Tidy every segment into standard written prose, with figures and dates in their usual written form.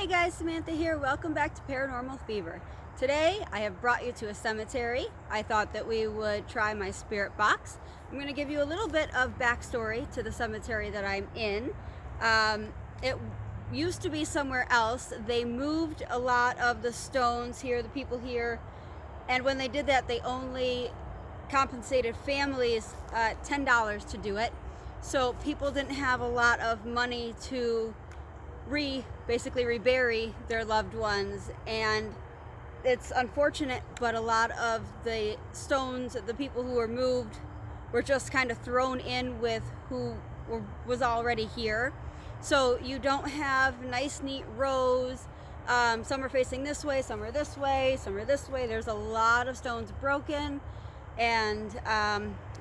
Hey guys, Samantha here. Welcome back to Paranormal Fever. Today I have brought you to a cemetery. I thought that we would try my spirit box. I'm going to give you a little bit of backstory to the cemetery that I'm in. It used to be somewhere else. They moved a lot of the stones here, the people here, and when they did that they only compensated families $10 to do it. So people didn't have a lot of money to basically rebury their loved ones, and it's unfortunate, but a lot of the stones, the people who were moved, were just kind of thrown in with who was already here. So you don't have nice neat rows. Some are facing this way, some are this way, some are this way. There's a lot of stones broken, and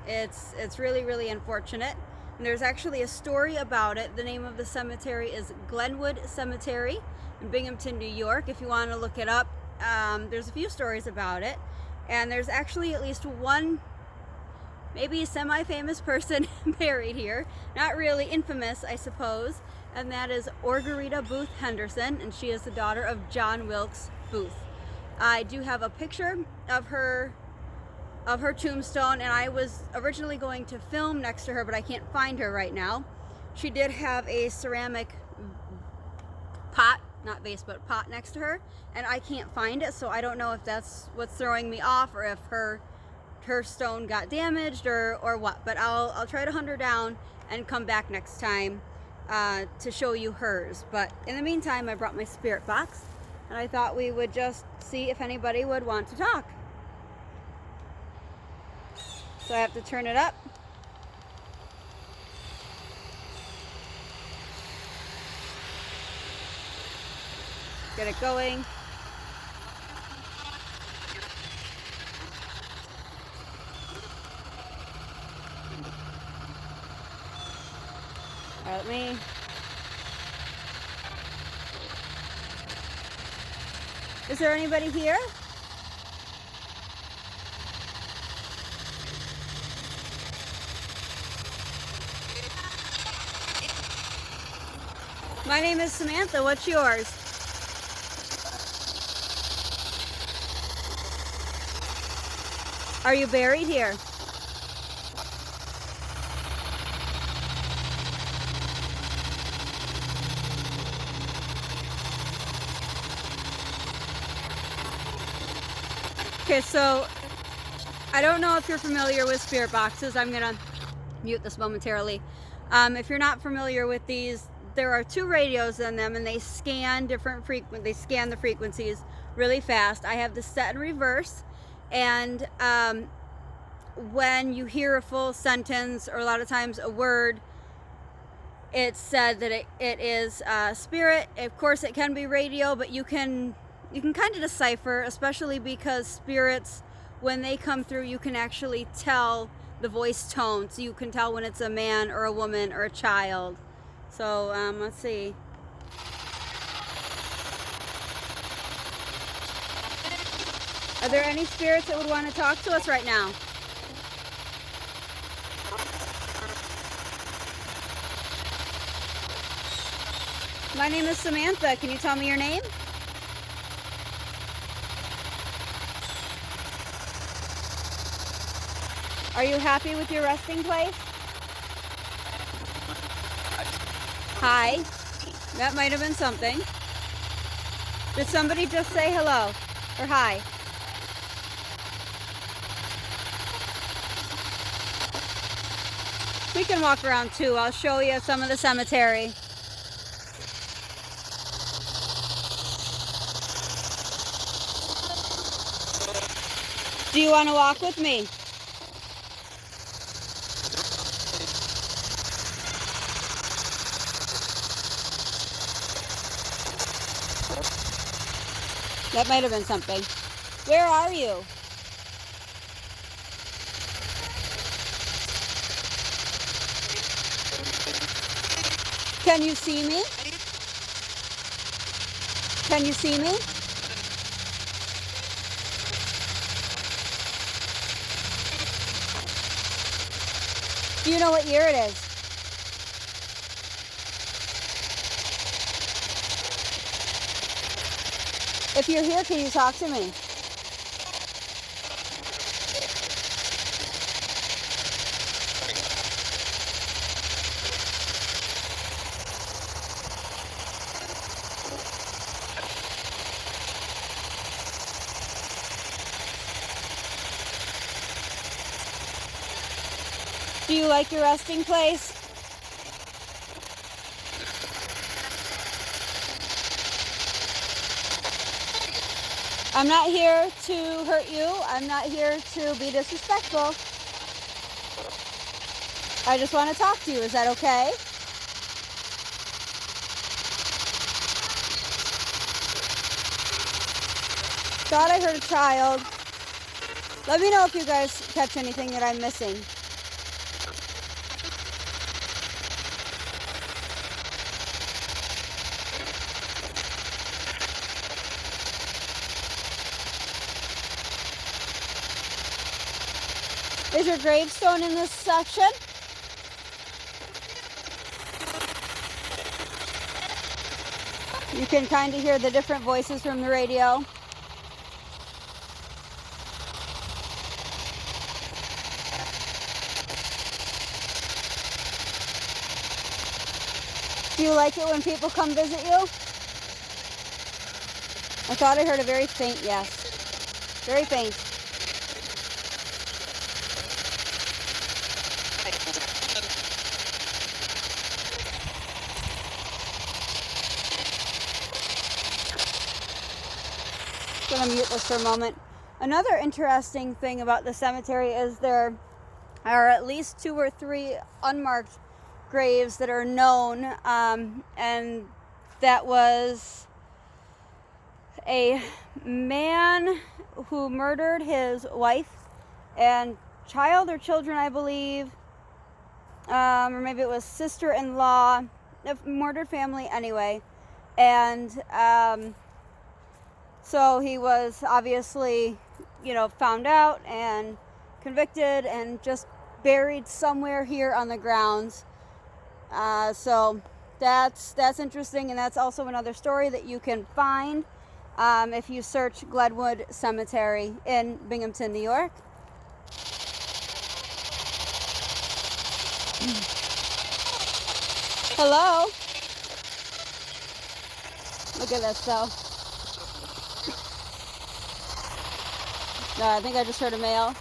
it's really unfortunate. And there's actually a story about it. The name of the cemetery is Glenwood Cemetery in Binghamton, New York. If you want to look it up, there's a few stories about it. And there's actually at least one, maybe semi-famous person buried here. Not really infamous, I suppose. And that is Orgarita Booth Henderson, and she is the daughter of John Wilkes Booth. I do have a picture of her tombstone, and I was originally going to film next to her, but I can't find her right now. She did have a ceramic pot, not vase, but pot next to her, and I can't find it, so I don't know if that's what's throwing me off, or if her stone got damaged, or what. But I'll try to hunt her down and come back next time to show you hers. But in the meantime, I brought my spirit box, and I thought we would just see if anybody would want to talk. So I have to turn it up. Get it going. Let me. Is there anybody here? My name is Samantha. What's yours? Are you buried here? Okay, so I don't know if you're familiar with spirit boxes. I'm gonna mute this momentarily. If you're not familiar with these, there are two radios in them, and they scan the frequencies really fast. I have this set in reverse, and when you hear a full sentence, or a lot of times a word, it's said that it is spirit. Of course, it can be radio, but you can kind of decipher, especially because spirits, when they come through, you can actually tell the voice tone, so you can tell when it's a man or a woman or a child. So let's see. Are there any spirits that would want to talk to us right now? My name is Samantha. Can you tell me your name? Are you happy with your resting place? Hi. That might have been something. Did somebody just say hello or hi? We can walk around too. I'll show you some of the cemetery. Do you want to walk with me? That might have been something. Where are you? Can you see me? Can you see me? Do you know what year it is? If you're here, can you talk to me? Do you like your resting place? I'm not here to hurt you. I'm not here to be disrespectful. I just want to talk to you. Is that okay? Thought I heard a child. Let me know if you guys catch anything that I'm missing. Is your gravestone in this section? You can kind of hear the different voices from the radio. Do you like it when people come visit you? I thought I heard a very faint yes. Very faint. I'm going to mute this for a moment. Another interesting thing about the cemetery is there are at least 2 or 3 unmarked graves that are known, and that was a man who murdered his wife and child or children, I believe, or maybe it was sister-in-law, a murdered family anyway, and so he was obviously, found out and convicted and just buried somewhere here on the grounds. So that's interesting, and that's also another story that you can find if you search Glenwood Cemetery in Binghamton, New York. Hello? Look at this though. No, I think I just heard a male.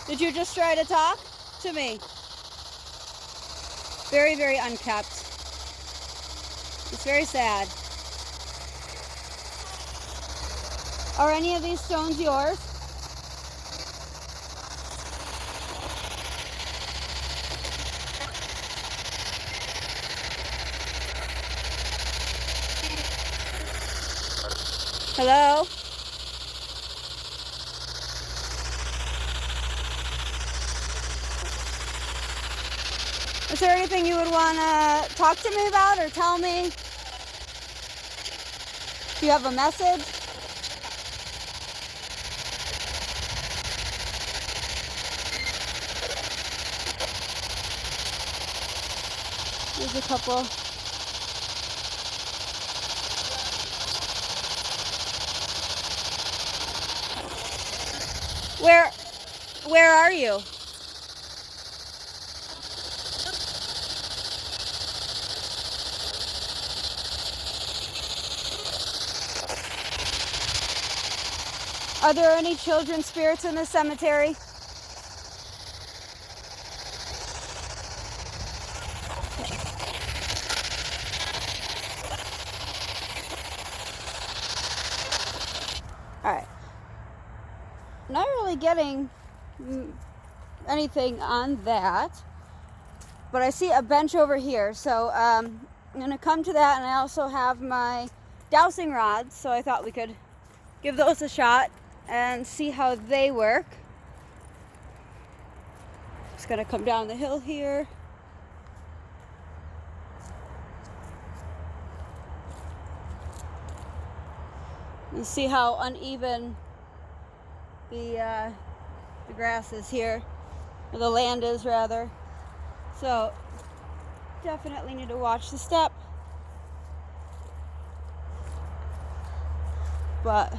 Did you just try to talk to me? Very, very unkept. It's very sad. Are any of these stones yours? Hello? Is there anything you would want to talk to me about or tell me? Do you have a message? There's a couple. Where are you? Are there any children spirits in the cemetery? All right. Not really getting anything on that, but I see a bench over here, so I'm going to come to that, and I also have my dowsing rods, so I thought we could give those a shot and see how they work. Just going to come down the hill here. You see how uneven the grass is here, or the land is rather. So definitely need to watch the step. but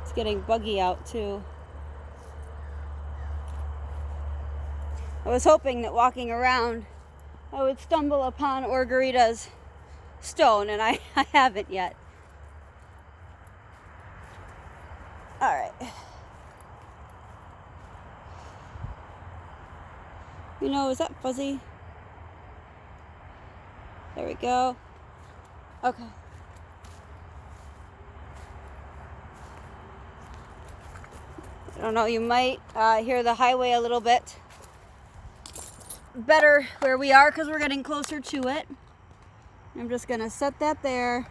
it's getting buggy out too. I was hoping that walking around I would stumble upon Orgarita's stone, and I haven't yet. All right. You know, is that fuzzy? There we go. Okay. I don't know, you might hear the highway a little bit better where we are because we're getting closer to it. I'm just gonna set that there.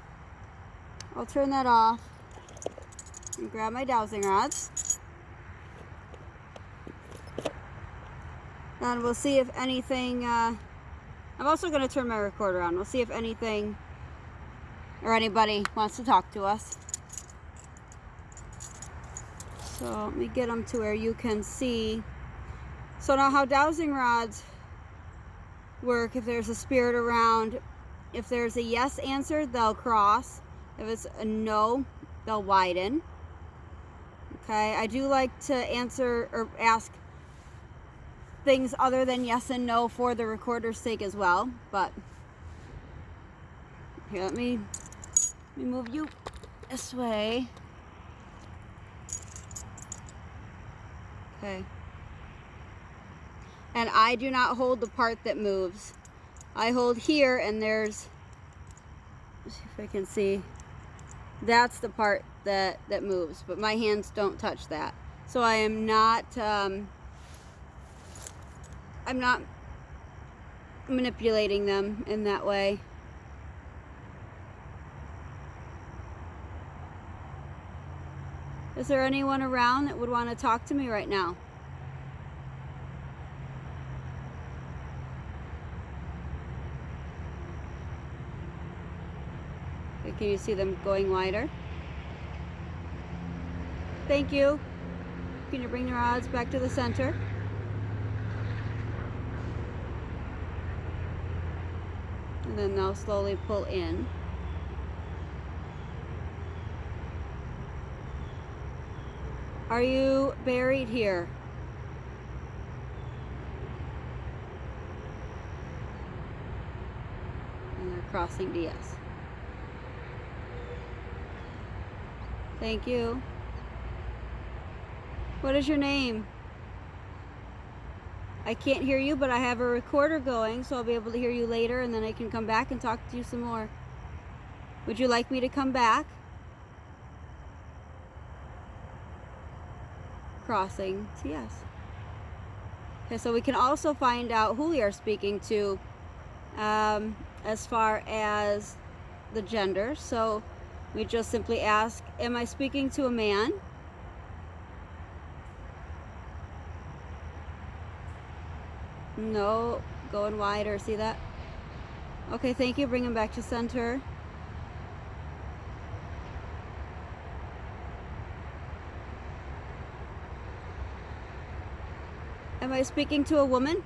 I'll turn that off and grab my dowsing rods. And we'll see if anything, I'm also gonna turn my recorder on. We'll see if anything or anybody wants to talk to us. So let me get them to where you can see. So now how dowsing rods work, if there's a spirit around, if there's a yes answer, they'll cross. If it's a no, they'll widen. Okay, I do like to answer or ask things other than yes and no for the recorder's sake as well. But here, let me move you this way. Okay. And I do not hold the part that moves. I hold here, and there's, let's see if I can see, that's the part that moves, but my hands don't touch that. So I am not, I'm not manipulating them in that way. Is there anyone around that would want to talk to me right now? Can you see them going wider? Thank you. Can you bring the rods back to the center? And then they'll slowly pull in. Are you buried here? And they're crossing to yes. Thank you. What is your name? I can't hear you, but I have a recorder going, so I'll be able to hear you later, and then I can come back and talk to you some more. Would you like me to come back? Crossing to yes. Okay, so we can also find out who we are speaking to as far as the gender. So we just simply ask, am I speaking to a man? No, going wider, see that? Okay, thank you, bring him back to center. Am I speaking to a woman?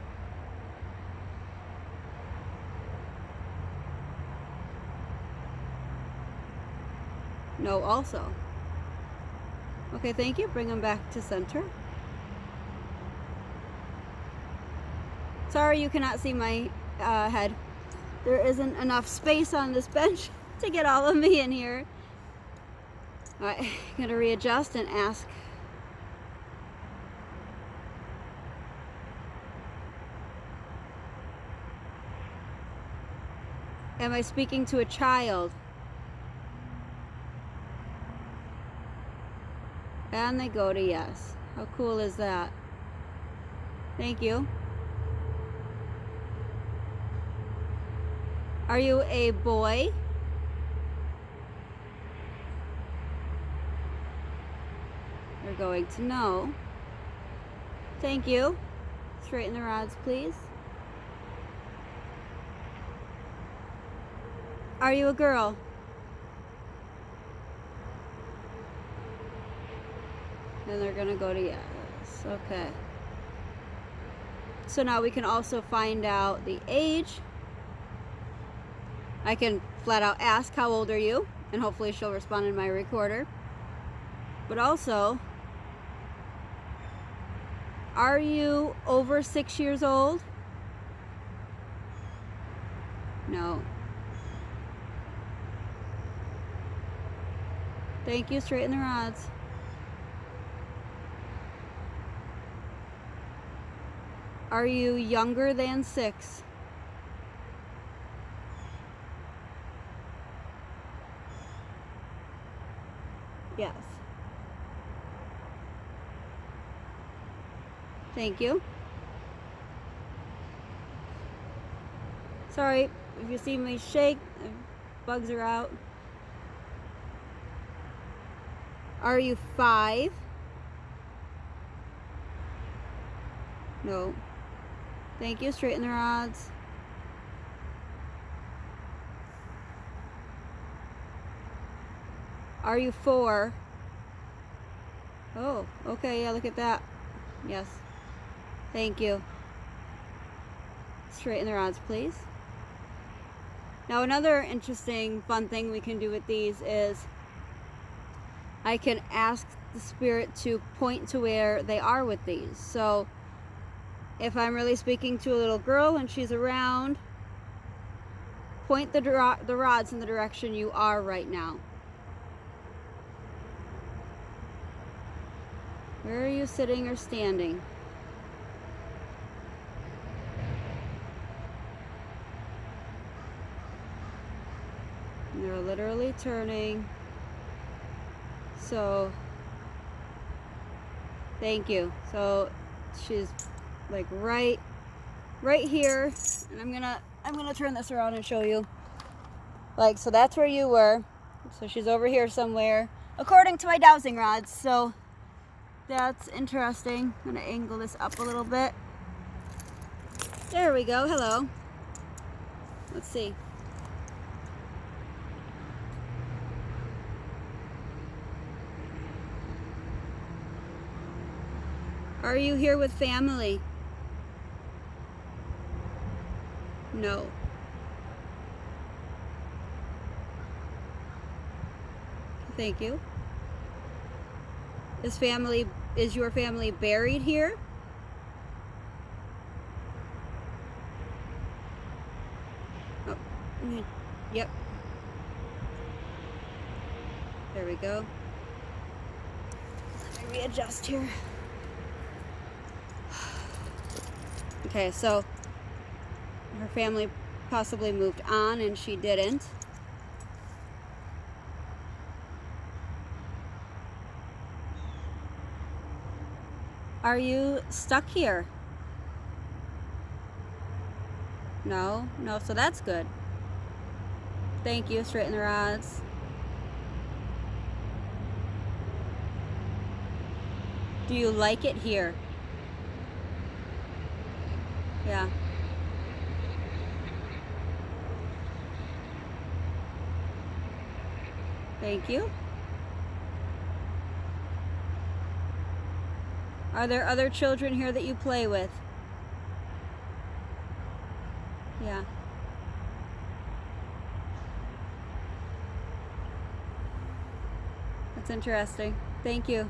No, also. Okay, thank you. Bring them back to center. Sorry you cannot see my head. There isn't enough space on this bench to get all of me in here. All right, I'm gonna readjust and ask. Am I speaking to a child? And they go to yes. How cool is that? Thank you. Are you a boy? They're going to no. Thank you. Straighten the rods, please. Are you a girl? And they're gonna go to yes. Okay. So now we can also find out the age. I can flat out ask, how old are you? and hopefully she'll respond in my recorder. But also, are you over 6 years old? No. Thank you. Straighten the rods. Are you younger than 6? Yes. Thank you. Sorry if you see me shake, the bugs are out. Are you 5? No. Thank you. Straighten the rods. Are you 4? Oh, okay, yeah, look at that. Yes. Thank you. Straighten the rods, please. Now, another interesting, fun thing we can do with these is I can ask the spirit to point to where they are with these. So, if I'm really speaking to a little girl and she's around, point the rods in the direction you are right now. Where are you sitting or standing? And they're literally turning. So, thank you. So, she's like right here, and I'm gonna turn this around and show you. Like, so that's where you were. So she's over here somewhere, according to my dowsing rods. So that's interesting. I'm gonna angle this up a little bit. There we go. Hello. Let's see. Are you here with family? No. Thank you. Is your family buried here? Oh, yep. There we go. Let me readjust here. Okay, so her family possibly moved on and she didn't. Are you stuck here? No, so that's good. Thank you. Straighten the rods. Do you like it here? Yeah. Thank you. Are there other children here that you play with? Yeah. That's interesting. Thank you.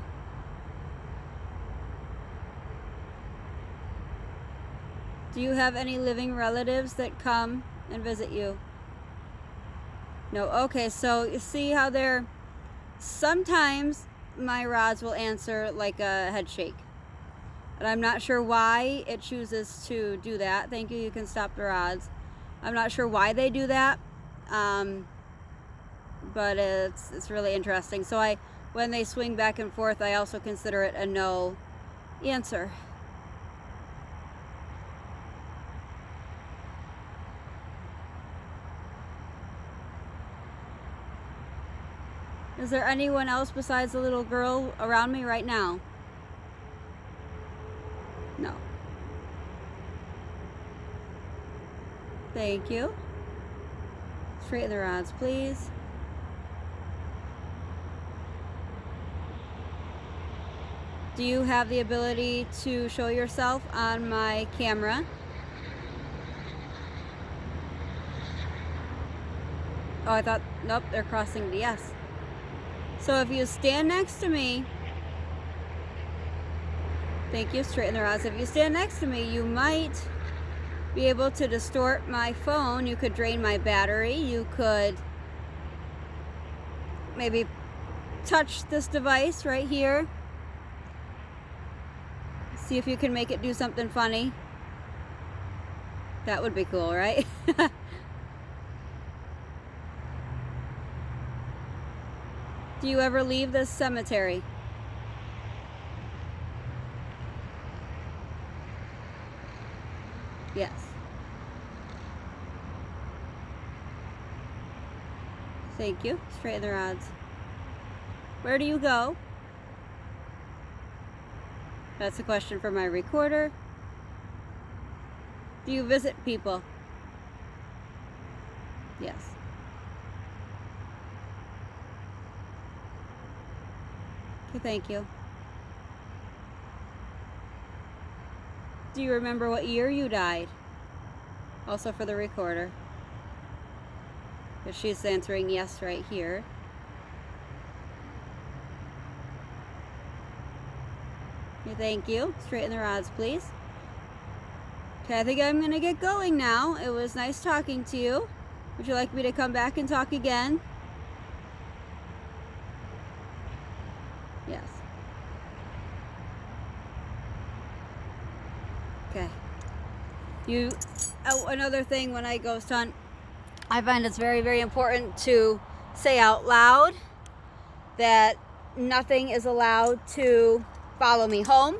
Do you have any living relatives that come and visit you? No. Okay, so you see how they're... Sometimes my rods will answer like a head shake. And I'm not sure why it chooses to do that. Thank you. You can stop the rods. I'm not sure why they do that. But it's really interesting. So when they swing back and forth, I also consider it a no answer. Is there anyone else besides the little girl around me right now? No. Thank you. Straighten the rods, please. Do you have the ability to show yourself on my camera? Oh, I thought, nope, they're crossing the yes. So if you stand next to me, thank you, straighten the rods. If you stand next to me, you might be able to distort my phone. You could drain my battery. You could maybe touch this device right here. See if you can make it do something funny. That would be cool, right? Do you ever leave this cemetery? Yes. Thank you. Straighten the rods. Where do you go? That's a question for my recorder. Do you visit people? Yes. Okay, thank you. Do you remember what year you died? Also for the recorder. If she's answering yes right here. Okay, thank you. Straighten the rods, please. Okay, I think I'm gonna get going now. It was nice talking to you. Would you like me to come back and talk again? Yes. Okay. Another thing when I ghost hunt, I find it's very, very important to say out loud that nothing is allowed to follow me home.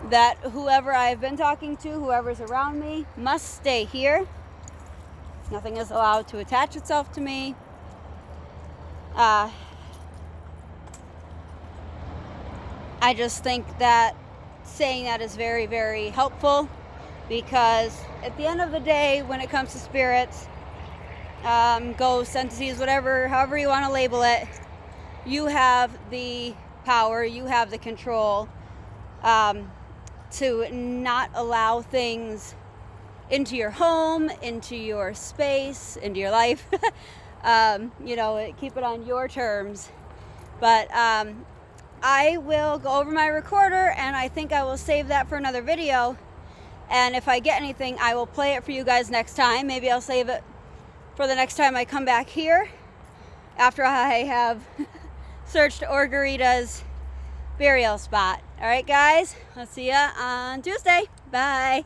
That whoever I've been talking to, whoever's around me, must stay here. Nothing is allowed to attach itself to me. I just think that saying that is very, very helpful, because at the end of the day, when it comes to spirits, ghosts, entities, whatever, however you want to label it, you have the power, you have the control to not allow things into your home, into your space, into your life. You know, keep it on your terms. But I will go over my recorder, and I think I will save that for another video. And if I get anything, I will play it for you guys next time. Maybe I'll save it for the next time I come back here, after I have searched Orgarita's burial spot. All right, guys, I'll see ya on Tuesday. Bye.